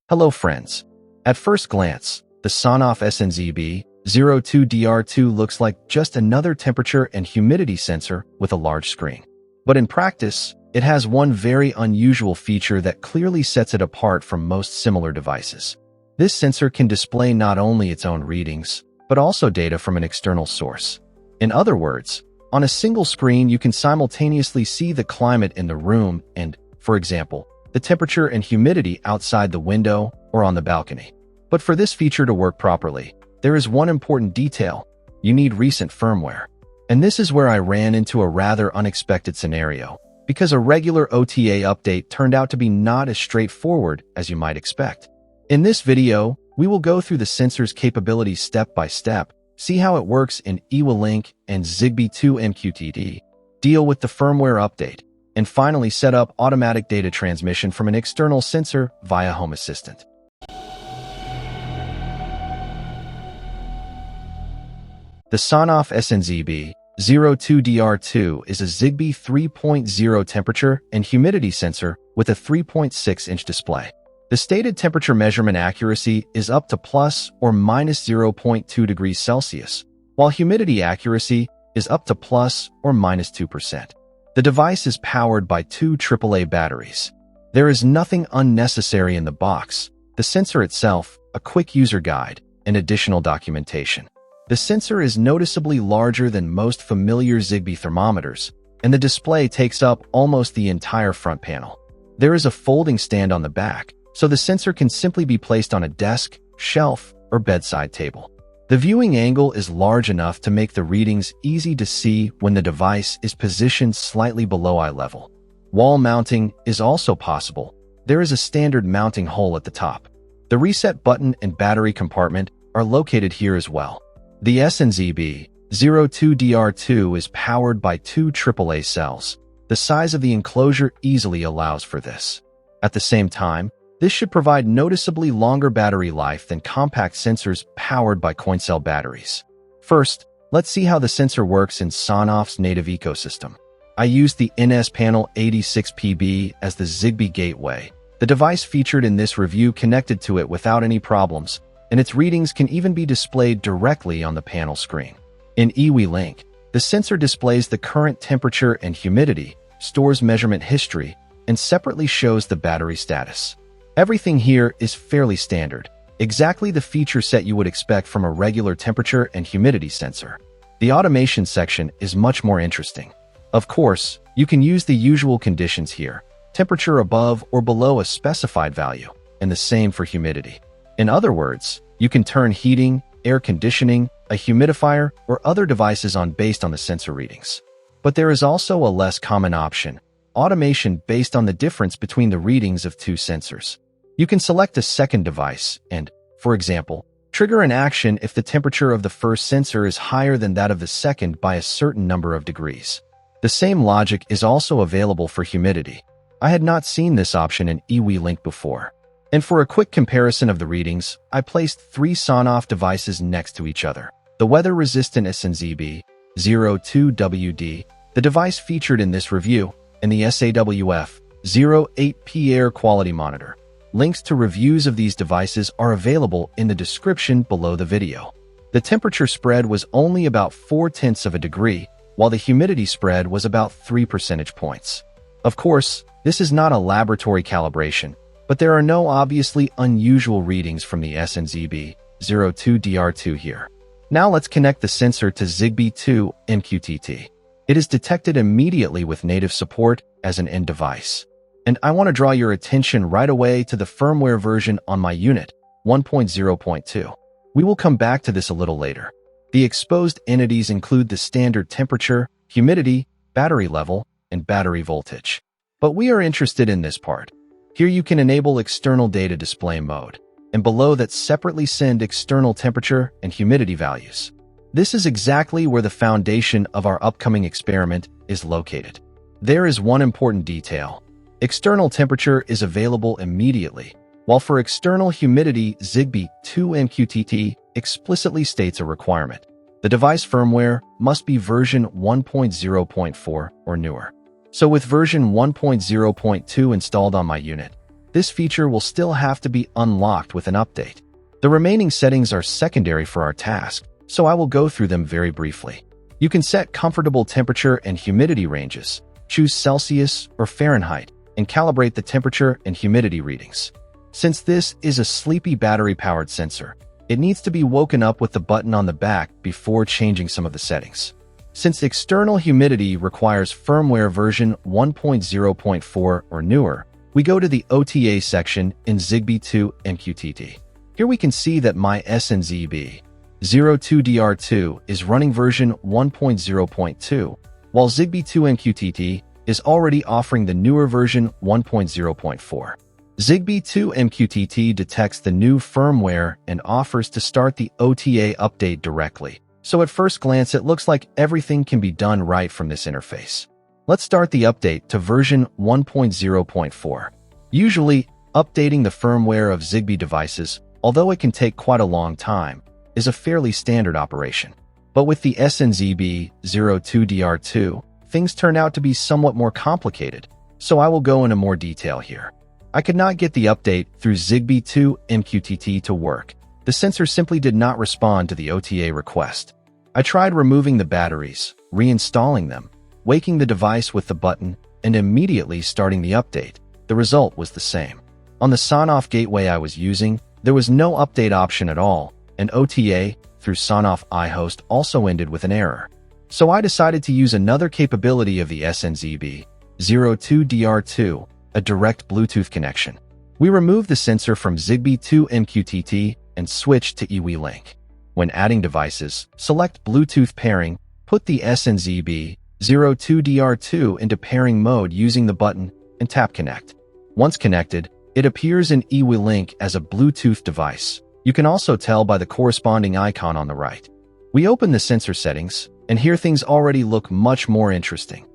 Hello friends. At first glance, the SONOFF SNZB-02DR2 looks like just another temperature and humidity sensor with a large screen. But in practice, it has one very unusual feature that clearly sets it apart from most similar devices. This sensor can display not only its own readings, but also data from an external source. In other words, on a single screen you can simultaneously see the climate in the room and, for example, the temperature and humidity outside the window or on the balcony. But for this feature to work properly, there is one important detail. You need recent firmware. And this is where I ran into a rather unexpected scenario, because a regular OTA update turned out to be not as straightforward as you might expect. In this video, we will go through the sensor's capabilities step by step, see how it works in Ewelink and Zigbee2MQTT, deal with the firmware update, and finally set up automatic data transmission from an external sensor via Home Assistant. The SONOFF SNZB-02DR2 is a Zigbee 3.0 temperature and humidity sensor with a 3.6-inch display. The stated temperature measurement accuracy is up to plus or minus 0.2 degrees Celsius, while humidity accuracy is up to plus or minus 2%. The device is powered by two AAA batteries. There is nothing unnecessary in the box: the sensor itself, a quick user guide, and additional documentation. The sensor is noticeably larger than most familiar Zigbee thermometers, and the display takes up almost the entire front panel. There is a folding stand on the back, so the sensor can simply be placed on a desk, shelf, or bedside table. The viewing angle is large enough to make the readings easy to see when the device is positioned slightly below eye level. Wall mounting is also possible. There is a standard mounting hole at the top. The reset button and battery compartment are located here as well. The SNZB-02DR2 is powered by two AAA cells. The size of the enclosure easily allows for this. At the same time, this should provide noticeably longer battery life than compact sensors powered by coin cell batteries. First, let's see how the sensor works in SONOFF's native ecosystem. I used the NS Panel 86PB as the Zigbee gateway. The device featured in this review connected to it without any problems, and its readings can even be displayed directly on the panel screen. In Ewelink, the sensor displays the current temperature and humidity, stores measurement history, and separately shows the battery status. Everything here is fairly standard, exactly the feature set you would expect from a regular temperature and humidity sensor. The automation section is much more interesting. Of course, you can use the usual conditions here: temperature above or below a specified value, and the same for humidity. In other words, you can turn heating, air conditioning, a humidifier, or other devices on based on the sensor readings. But there is also a less common option: automation based on the difference between the readings of two sensors. You can select a second device and, for example, trigger an action if the temperature of the first sensor is higher than that of the second by a certain number of degrees. The same logic is also available for humidity. I had not seen this option in Ewelink before. And for a quick comparison of the readings, I placed three SONOFF devices next to each other. The weather-resistant SNZB-02DR2, the device featured in this review, and the SAWF-08P air quality monitor. Links to reviews of these devices are available in the description below the video. The temperature spread was only about 0.4 of a degree, while the humidity spread was about 3 percentage points. Of course, this is not a laboratory calibration, but there are no obviously unusual readings from the SNZB-02DR2 here. Now let's connect the sensor to Zigbee2MQTT. It is detected immediately with native support as an end device. And I want to draw your attention right away to the firmware version on my unit, 1.0.2. We will come back to this a little later. The exposed entities include the standard temperature, humidity, battery level, and battery voltage. But we are interested in this part. Here you can enable external data display mode, and below that separately send external temperature and humidity values. This is exactly where the foundation of our upcoming experiment is located. There is one important detail. External temperature is available immediately, while for external humidity, Zigbee2MQTT explicitly states a requirement. The device firmware must be version 1.0.4 or newer. So with version 1.0.2 installed on my unit, this feature will still have to be unlocked with an update. The remaining settings are secondary for our task, so I will go through them very briefly. You can set comfortable temperature and humidity ranges, choose Celsius or Fahrenheit, and calibrate the temperature and humidity readings. Since this is a sleepy battery-powered sensor, it needs to be woken up with the button on the back before changing some of the settings. Since external humidity requires firmware version 1.0.4 or newer, we go to the OTA section in Zigbee2MQTT. Here we can see that my SNZB-02DR2 is running version 1.0.2, while Zigbee2MQTT is already offering the newer version 1.0.4. Zigbee2MQTT detects the new firmware and offers to start the OTA update directly. So at first glance, it looks like everything can be done right from this interface. Let's start the update to version 1.0.4. Usually, updating the firmware of Zigbee devices, although it can take quite a long time, is a fairly standard operation. But with the SNZB-02DR2, things turn out to be somewhat more complicated, so I will go into more detail here. I could not get the update through Zigbee2MQTT to work. The sensor simply did not respond to the OTA request. I tried removing the batteries, reinstalling them, waking the device with the button, and immediately starting the update. The result was the same. On the SONOFF gateway I was using, there was no update option at all, and OTA through SONOFF iHost also ended with an error. So I decided to use another capability of the SNZB-02DR2, a direct Bluetooth connection. We removed the sensor from Zigbee2MQTT and switched to Ewelink. When adding devices, select Bluetooth pairing, put the SNZB-02DR2 into pairing mode using the button, and tap Connect. Once connected, it appears in Ewelink as a Bluetooth device. You can also tell by the corresponding icon on the right. We open the sensor settings, and here things already look much more interesting.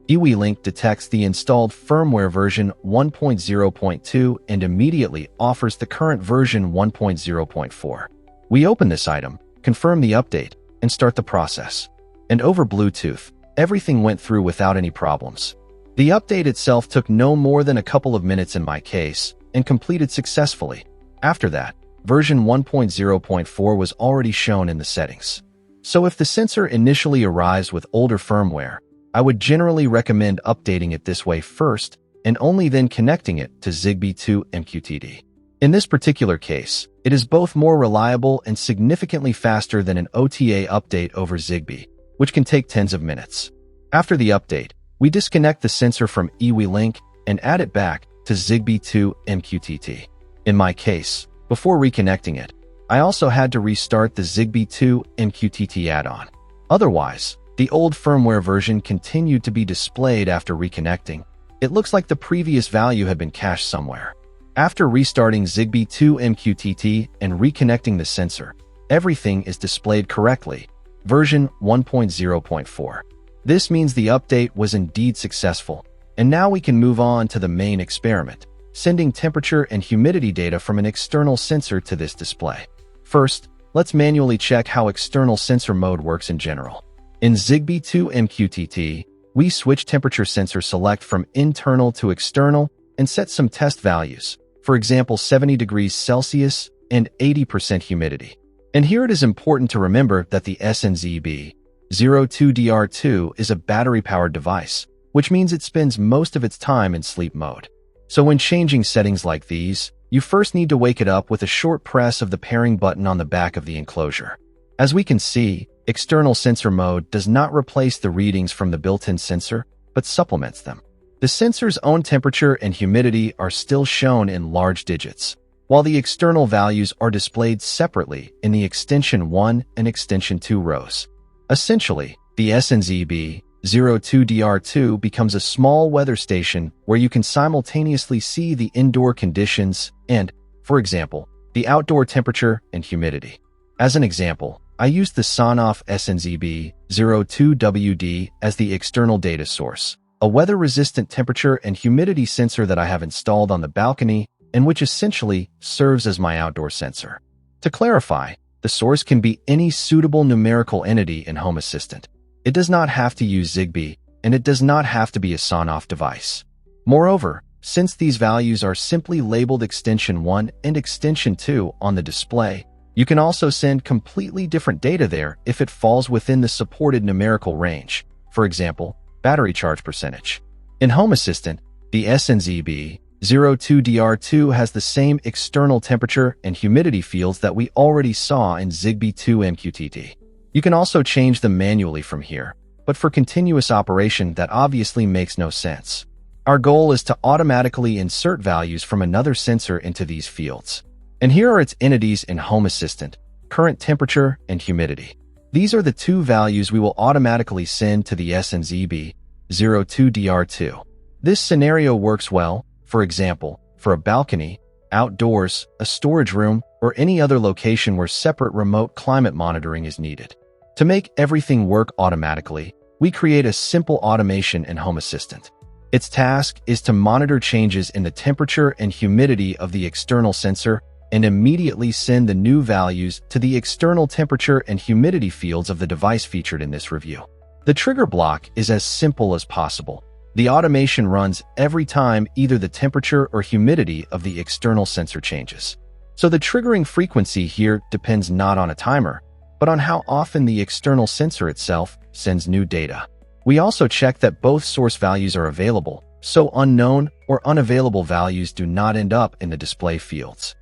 Ewelink detects the installed firmware version 1.0.2 and immediately offers the current version 1.0.4. We open this item, confirm the update, and start the process. And over Bluetooth, everything went through without any problems. The update itself took no more than a couple of minutes in my case, and completed successfully. After that, version 1.0.4 was already shown in the settings. So if the sensor initially arrives with older firmware, I would generally recommend updating it this way first, and only then connecting it to Zigbee2MQTT. In this particular case, it is both more reliable and significantly faster than an OTA update over Zigbee, which can take tens of minutes. After the update, we disconnect the sensor from Ewelink and add it back to Zigbee2MQTT. In my case, before reconnecting it, I also had to restart the Zigbee2MQTT add-on. Otherwise, the old firmware version continued to be displayed after reconnecting. It looks like the previous value had been cached somewhere. After restarting Zigbee2MQTT and reconnecting the sensor, everything is displayed correctly, version 1.0.4. This means the update was indeed successful, and now we can move on to the main experiment, sending temperature and humidity data from an external sensor to this display. First, let's manually check how external sensor mode works in general. In Zigbee2MQTT, we switch temperature sensor select from internal to external and set some test values, for example 70 degrees Celsius and 80% humidity. And here it is important to remember that the SNZB-02DR2 is a battery-powered device, which means it spends most of its time in sleep mode. So when changing settings like these, you first need to wake it up with a short press of the pairing button on the back of the enclosure. As we can see, external sensor mode does not replace the readings from the built-in sensor, but supplements them. The sensor's own temperature and humidity are still shown in large digits, while the external values are displayed separately in the Extension 1 and Extension 2 rows. Essentially, the SNZB-02DR2 becomes a small weather station where you can simultaneously see the indoor conditions and, for example, the outdoor temperature and humidity. As an example, I used the SONOFF SNZB-02DR2 as the external data source, a weather-resistant temperature and humidity sensor that I have installed on the balcony and which essentially serves as my outdoor sensor. To clarify, the source can be any suitable numerical entity in Home Assistant. It does not have to use Zigbee, and it does not have to be a SONOFF device. Moreover, Since these values are simply labeled Extension 1 and Extension 2 on the display, you can also send completely different data there if it falls within the supported numerical range, for example, battery charge percentage. In Home Assistant, the SNZB-02DR2 has the same external temperature and humidity fields that we already saw in Zigbee2MQTT. You can also change them manually from here, but for continuous operation that obviously makes no sense. Our goal is to automatically insert values from another sensor into these fields. And here are its entities in Home Assistant: current temperature and humidity. These are the two values we will automatically send to the SNZB-02DR2. This scenario works well, for example, for a balcony, outdoors, a storage room, or any other location where separate remote climate monitoring is needed. To make everything work automatically, we create a simple automation in Home Assistant. Its task is to monitor changes in the temperature and humidity of the external sensor and immediately send the new values to the external temperature and humidity fields of the device featured in this review. The trigger block is as simple as possible. The automation runs every time either the temperature or humidity of the external sensor changes. So the triggering frequency here depends not on a timer, but on how often the external sensor itself sends new data. We also check that both source values are available, so unknown or unavailable values do not end up in the display fields.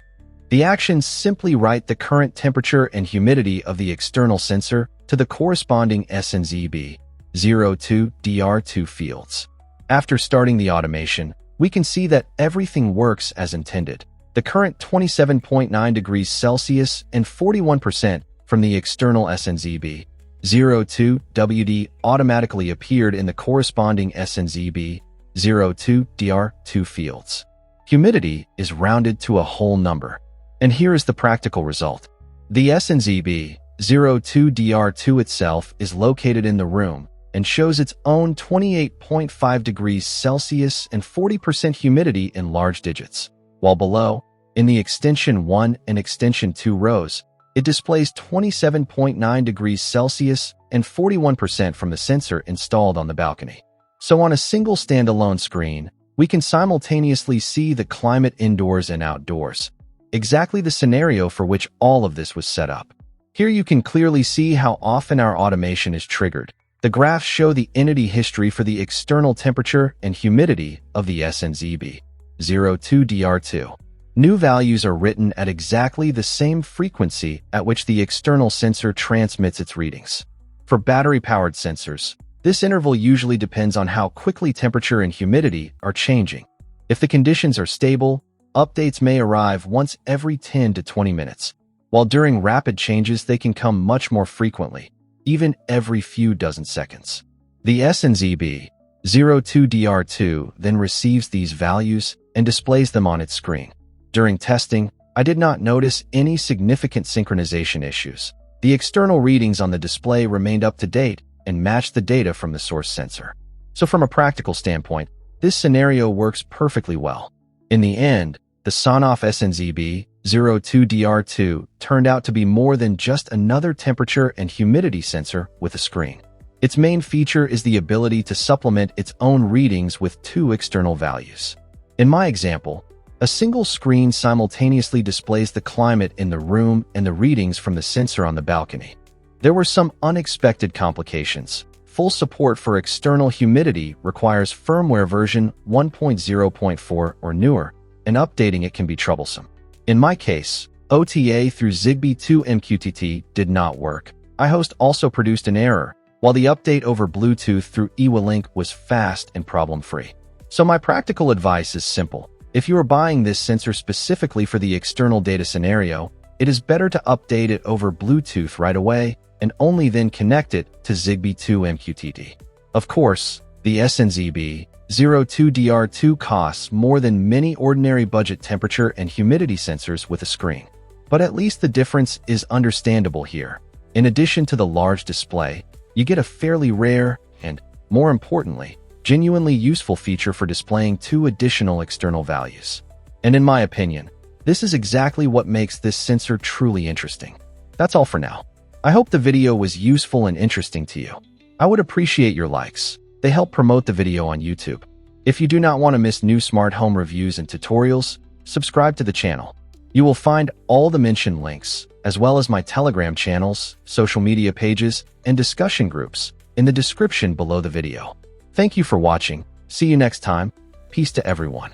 The actions simply write the current temperature and humidity of the external sensor to the corresponding SNZB-02DR2 fields. After starting the automation, we can see that everything works as intended. The current 27.9 degrees Celsius and 41% from the external SNZB-02WD automatically appeared in the corresponding SNZB-02DR2 fields. Humidity is rounded to a whole number. And here is the practical result. The SNZB-02DR2 itself is located in the room and shows its own 28.5 degrees Celsius and 40% humidity in large digits, while below, in the Extension 1 and Extension 2 rows, it displays 27.9 degrees Celsius and 41% from the sensor installed on the balcony. So on a single standalone screen, we can simultaneously see the climate indoors and outdoors, exactly the scenario for which all of this was set up. Here you can clearly see how often our automation is triggered. The graphs show the entity history for the external temperature and humidity of the SNZB-02DR2. New values are written at exactly the same frequency at which the external sensor transmits its readings. For battery-powered sensors, this interval usually depends on how quickly temperature and humidity are changing. If the conditions are stable, updates may arrive once every 10 to 20 minutes, while during rapid changes they can come much more frequently, even every few dozen seconds. The SNZB-02DR2 then receives these values and displays them on its screen. During testing, I did not notice any significant synchronization issues. The external readings on the display remained up to date and matched the data from the source sensor. So from a practical standpoint, this scenario works perfectly well. In the end, the SONOFF SNZB-02DR2 turned out to be more than just another temperature and humidity sensor with a screen. Its main feature is the ability to supplement its own readings with two external values. In my example, a single screen simultaneously displays the climate in the room and the readings from the sensor on the balcony. There were some unexpected complications. Full support for external humidity requires firmware version 1.0.4 or newer, and updating it can be troublesome. In my case, OTA through Zigbee2MQTT did not work. iHost also produced an error, while the update over Bluetooth through Ewelink was fast and problem-free. So my practical advice is simple. If you are buying this sensor specifically for the external data scenario, it is better to update it over Bluetooth right away and only then connect it to Zigbee2MQTT. Of course, the SNZB-02DR2 costs more than many ordinary budget temperature and humidity sensors with a screen. But at least the difference is understandable here. In addition to the large display, you get a fairly rare and, more importantly, genuinely useful feature for displaying two additional external values. And in my opinion, this is exactly what makes this sensor truly interesting. That's all for now. I hope the video was useful and interesting to you. I would appreciate your likes. They help promote the video on YouTube. If you do not want to miss new smart home reviews and tutorials, subscribe to the channel. You will find all the mentioned links, as well as my Telegram channels, social media pages, and discussion groups, in the description below the video. Thank you for watching. See you next time. Peace to everyone.